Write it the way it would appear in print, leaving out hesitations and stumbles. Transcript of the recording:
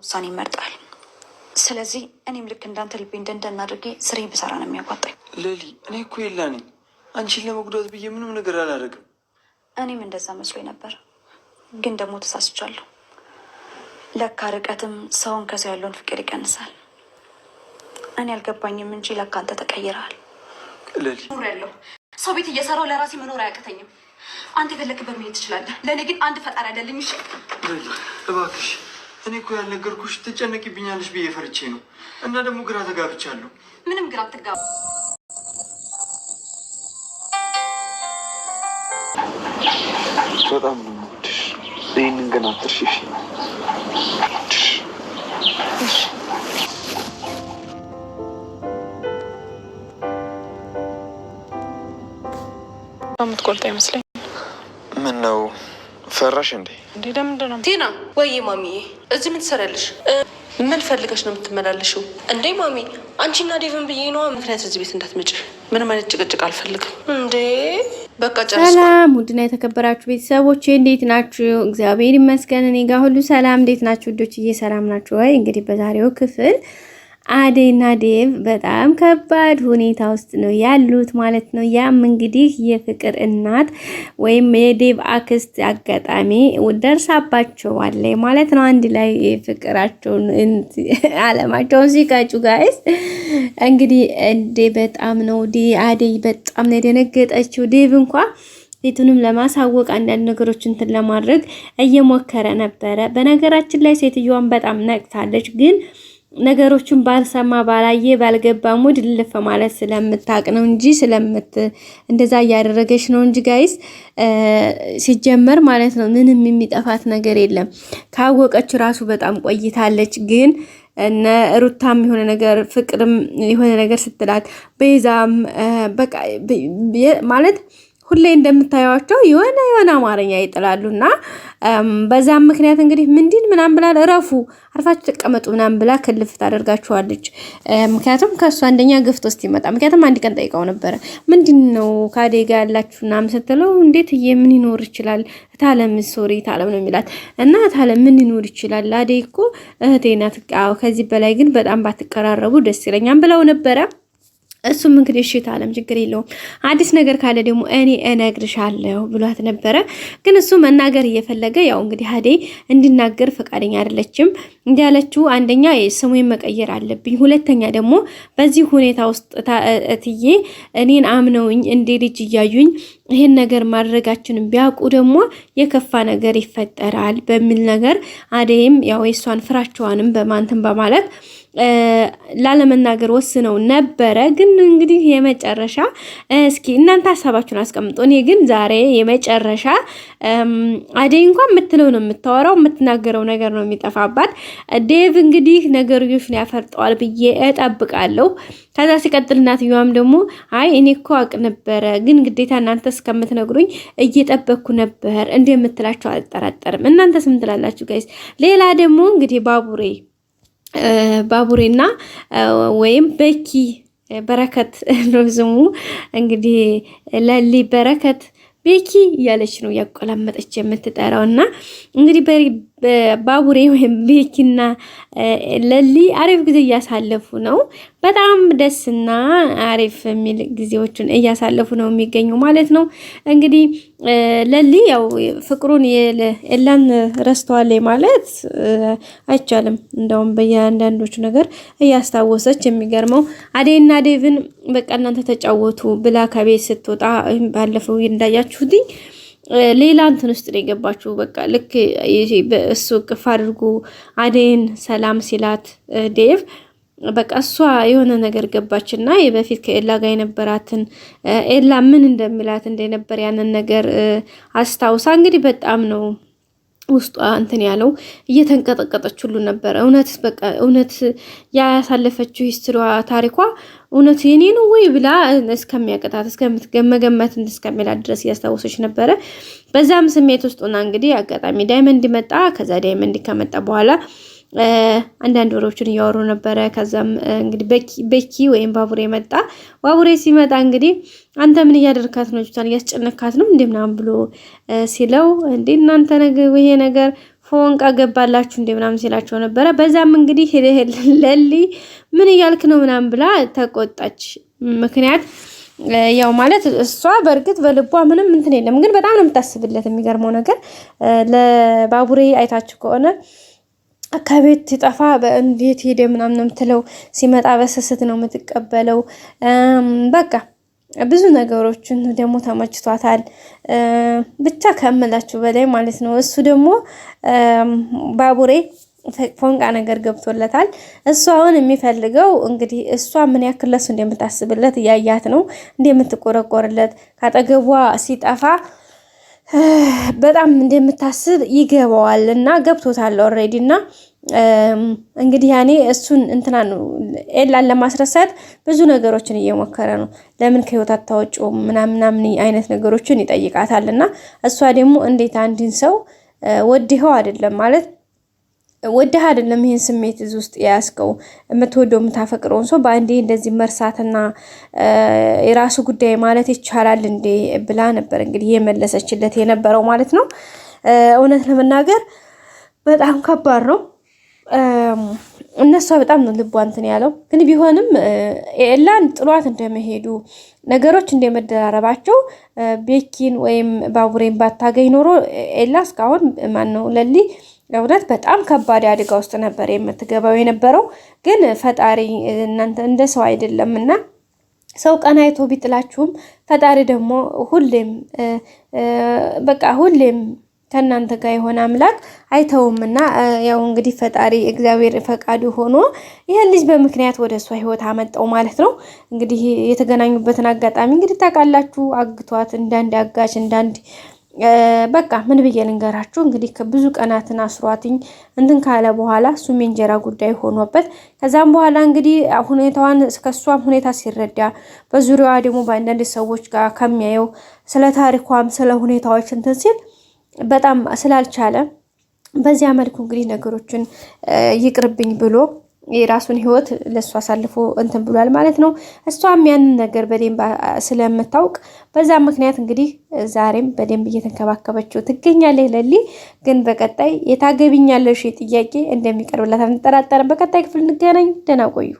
ውሳኔ ይመርጣል። ስለዚህ እኔም ልክ እንዳንተ ልቤ እንደንደን አድርጌ ስሬ ብሰራ ነው የሚያጓጣኝ። ሌሊ፣ እኔ እኮ የላ ነኝ። አንቺን ለመጉዳት ብዬ ምንም ነገር አላደርግም። እኔም እንደዛ መስሎኝ ነበር፣ ግን ደግሞ ተሳስቻለሁ። ለካ ርቀትም ሰውን ከሰው ያለውን ፍቅር ይቀንሳል። እኔ አልገባኝም እንጂ ለካ አንተ ተቀይረሃል። ሌሊ፣ ያለው ሰው ቤት እየሰራው ለራሴ መኖር አያቅተኝም። አንተ የፈለክበት መሄድ ትችላለህ። ለእኔ ግን አንድ ፈጣሪ አይደለኝ። እሺ ሌሊ፣ እባክሽ። እኔ እኮ ያልነገርኩሽ ትጨነቂብኛለሽ ብዬ ፈርቼ ነው። እና ደግሞ ግራ ተጋብቻለሁ። ምንም ግራ አትጋባ። በጣም ነው የምወድሽ። ይህንን ግን አትርሺ። የምትቆርጣ ይመስለኝ። ምን ነው ፈራሽ እንዴ? እንዴ ለምንድን ነው? ቲና ወይ ማሚዬ፣ እዚህ ምን ትሰሪያለሽ? ምን ፈልገሽ ነው የምትመላለሽው? እንዴ ማሚ፣ አንቺና ዴቭን ብዬ ነዋ ምክንያት እዚህ ቤት እንዳትመጭ። ምንም አይነት ጭቅጭቅ አልፈልግም። እንዴ በቃ ጨርስ። ሰላም ውድና የተከበራችሁ ቤተሰቦች እንዴት ናችሁ? እግዚአብሔር ይመስገን እኔ ጋር ሁሉ ሰላም። እንዴት ናችሁ ውዶችዬ? ሰላም ናችሁ ወይ? እንግዲህ በዛሬው ክፍል አደይና ዴቭ በጣም ከባድ ሁኔታ ውስጥ ነው ያሉት ማለት ነው። ያም እንግዲህ የፍቅር እናት ወይም የዴቭ አክስት አጋጣሚ ደርሳባቸዋል ማለት ነው። አንድ ላይ ፍቅራቸውን አለማቸውን ሲቃጩ ጋይስ እንግዲህ በጣም ነው አደይ በጣም ነው የደነገጠችው። ዴቭ እንኳን ሴቱንም ለማሳወቅ አንዳንድ ነገሮች እንትን ለማድረግ እየሞከረ ነበረ። በነገራችን ላይ ሴትዮዋን በጣም ነቅታለች ግን ነገሮችን ባልሰማ ባላየ ባልገባ ሙድ ልፍ ማለት ስለምታቅ ነው እንጂ እንደዛ እያደረገች ነው እንጂ ጋይስ ሲጀመር ማለት ነው ምንም የሚጠፋት ነገር የለም። ካወቀች ራሱ በጣም ቆይታለች። ግን እነ ሩታም የሆነ ነገር ፍቅርም የሆነ ነገር ስትላት በዛም በቃ ማለት ሁሌ እንደምታዩዋቸው የሆነ አማርኛ ይጥላሉና በዛም ምክንያት እንግዲህ ምንድን ምናምን ብላ እረፉ አርፋችሁ ተቀመጡ ምናምን ብላ ክልፍ ታደርጋቸዋለች። ምክንያቱም ከሱ አንደኛ ግፍት ውስጥ ይመጣ። ምክንያቱም አንድ ቀን ጠይቀው ነበረ ምንድነው ካዴ ጋር ያላችሁና ምሰተለው እንዴት ምን ይኖር ይችላል ታለም ሶሪ ታለም ነው የሚላት እና ታለም ምን ይኖር ይችላል አደይ እኮ እህቴ ናት። ከዚህ በላይ ግን በጣም ባትቀራረቡ ደስ ይለኛል ብለው ነበረ። እሱም እንግዲህ እሺ ታለም ችግር የለውም አዲስ ነገር ካለ ደግሞ እኔ እነግርሻለሁ ብሏት ነበረ። ግን እሱ መናገር እየፈለገ ያው እንግዲህ አደይ እንዲናገር ፈቃደኛ አይደለችም። እንዲያለችው አንደኛ ስሙን መቀየር አለብኝ፣ ሁለተኛ ደግሞ በዚህ ሁኔታ ውስጥ እትዬ እኔን አምነውኝ እንደ ልጅ እያዩኝ ይሄን ነገር ማድረጋችንን ቢያውቁ ደግሞ የከፋ ነገር ይፈጠራል በሚል ነገር አደይም ያው የሷን ፍራቸዋንም በማንተም በማለት ላለመናገር ወስነው ነበረ። ግን እንግዲህ የመጨረሻ እስኪ እናንተ ሐሳባችሁን አስቀምጡ። እኔ ግን ዛሬ የመጨረሻ አደይ እንኳን የምትለው ነው የምታወራው፣ የምትናገረው ነገር ነው የሚጠፋባት። ዴቭ እንግዲህ ነገርዮችን ያፈርጠዋል ብዬ እጠብቃለሁ። ከዛ ሲቀጥል እናትየዋም ደግሞ አይ እኔ እኮ አውቅ ነበረ ግን ግዴታ እናንተ እስከምትነግሩኝ እየጠበቅኩ ነበር እንደምትላቸው አልጠራጠርም። እናንተስ ምን ትላላችሁ ጋይስ? ሌላ ደግሞ እንግዲህ ባቡሬና ወይም በኪ በረከት ነው ስሙ እንግዲህ ለሊ በረከት ቤኪ እያለች ነው ያቆላመጠች የምትጠራውና እንግዲህ ባቡሬ ወይም ቤኪና ለሊ አሪፍ ጊዜ እያሳለፉ ነው። በጣም ደስና አሪፍ የሚል ጊዜዎችን እያሳለፉ ነው የሚገኙ ማለት ነው። እንግዲህ ለሊ ያው ፍቅሩን የላን ረስተዋል ማለት አይቻልም። እንደውም በእያንዳንዶቹ ነገር እያስታወሰች የሚገርመው አደይና ዴቭን በቃ እናንተ ተጫወቱ ብላ ከቤት ስትወጣ ባለፈው እንዳያችሁት ሌላ እንትን ውስጥ ነው የገባችሁ። በቃ ልክ እሱ ቅፍ አድርጎ አደይን ሰላም ሲላት ዴቭ በቃ እሷ የሆነ ነገር ገባችና የበፊት ከኤላ ጋር የነበራትን ኤላ ምን እንደሚላት እንደነበር ያንን ነገር አስታውሳ እንግዲህ በጣም ነው ውስጧ እንትን ያለው እየተንቀጠቀጠች ሁሉ ነበር። እውነት ያሳለፈችው ሂስትሪዋ ታሪኳ እውነት የኔ ነው ወይ ብላ እስከሚያቀጣት እስከምትገመገመት እስከሚላት ድረስ ያስታውሰች ነበረ። በዛም ስሜት ውስጥ ሆና እንግዲህ አጋጣሚ ዳይመንድ መጣ። ከዛ ዳይመንድ ከመጣ በኋላ አንዳንድ ወሮችን እያወሩ ነበረ። ከዛም እንግዲህ በኪ ወይም ባቡሬ መጣ። ባቡሬ ሲመጣ እንግዲህ አንተ ምን እያደረካት ነው? ጁታን እያስጨነካት ነው እንደምናም ብሎ ሲለው እንዴ እናንተ ይሄ ነገር ፎንቃ ገባላችሁ እንደ ምናምን ሲላቸው ነበረ። በዛም እንግዲህ ለሊ ምን እያልክ ነው ምናምን ብላ ተቆጣች። ምክንያት ያው ማለት እሷ በእርግጥ በልቧ ምንም እንትን የለም፣ ግን በጣም ነው የምታስብለት። የሚገርመው ነገር ለባቡሬ አይታችሁ ከሆነ ከቤት ሲጠፋ እንዴት ሄደ ምናምን የምትለው፣ ሲመጣ በስስት ነው የምትቀበለው። በቃ ብዙ ነገሮችን ደግሞ ተመችቷታል። ብቻ ከምላችሁ በላይ ማለት ነው። እሱ ደግሞ ባቡሬ ፎንቃ ነገር ገብቶለታል። እሱ አሁን የሚፈልገው እንግዲህ እሷ ምን ያክል ለሱ እንደምታስብለት እያያት ነው፣ እንደምትቆረቆርለት ካጠገቧ ሲጠፋ በጣም እንደምታስብ ይገባዋል እና ገብቶታል ኦልሬዲ። እና እንግዲህ ያኔ እሱን እንትና ነው ኤላን ለማስረሳት ብዙ ነገሮችን እየሞከረ ነው። ለምን ከህይወት አታወጪውም ምናምን አይነት ነገሮችን ይጠይቃታል። እና እሷ ደግሞ እንዴት አንድን ሰው ወድኸው አይደለም ማለት ወደህ አይደለም ይሄን ስሜት እዚህ ውስጥ ያስከው የምትወደው የምታፈቅረውን ሰው በአንዴ እንደዚህ መርሳትና የራሱ ጉዳይ ማለት ይቻላል እንዴ ብላ ነበር እንግዲህ የመለሰችለት የነበረው ማለት ነው። እውነት ለመናገር በጣም ከባድ ነው። እነሷ በጣም ነው ልቧ እንትን ያለው፣ ግን ቢሆንም ኤላን ጥሏት እንደመሄዱ ነገሮች እንደመደራረባቸው ቤኪን ወይም ባቡሬን ባታገኝ ኖሮ ኤላ እስካሁን ማን ነው ለሊ እውነት በጣም ከባድ አደጋ ውስጥ ነበር የምትገባው የነበረው። ግን ፈጣሪ እናንተ እንደ ሰው አይደለም እና ሰው ቀን አይቶ ቢጥላችሁም ፈጣሪ ደግሞ ሁሌም በቃ ሁሌም ከእናንተ ጋር የሆነ አምላክ አይተውምና ያው እንግዲህ ፈጣሪ እግዚአብሔር ፈቃዱ ሆኖ ይሄን ልጅ በምክንያት ወደ እሷ ህይወት አመጣው ማለት ነው። እንግዲህ የተገናኙበትን አጋጣሚ እንግዲህ ታውቃላችሁ። አግቷት እንዳንድ አጋች እንዳንድ በቃ ምን ብዬ ልንገራችሁ እንግዲህ ከብዙ ቀናትን አስሯትኝ እንትን ካለ በኋላ እሱም የእንጀራ ጉዳይ ሆኖበት ከዛም በኋላ እንግዲህ ሁኔታዋን ከሷም ሁኔታ ሲረዳ በዙሪያዋ ደግሞ በአንዳንድ ሰዎች ጋር ከሚያየው ስለ ታሪኳም ስለ ሁኔታዎች እንትን ሲል በጣም ስላልቻለ በዚያ መልኩ እንግዲህ ነገሮችን ይቅርብኝ ብሎ የራሱን ህይወት ለሷ አሳልፎ እንትን ብሏል ማለት ነው። እሷም ያንን ነገር በደንብ ስለምታውቅ በዛ ምክንያት እንግዲህ ዛሬም በደንብ እየተንከባከበችው ትገኛለች። ለሊ ግን በቀጣይ የታገቢኛለሽ ጥያቄ እንደሚቀርብላት አንጠራጠርም። በቀጣይ ክፍል እንገናኝ። ደህና ቆዩ።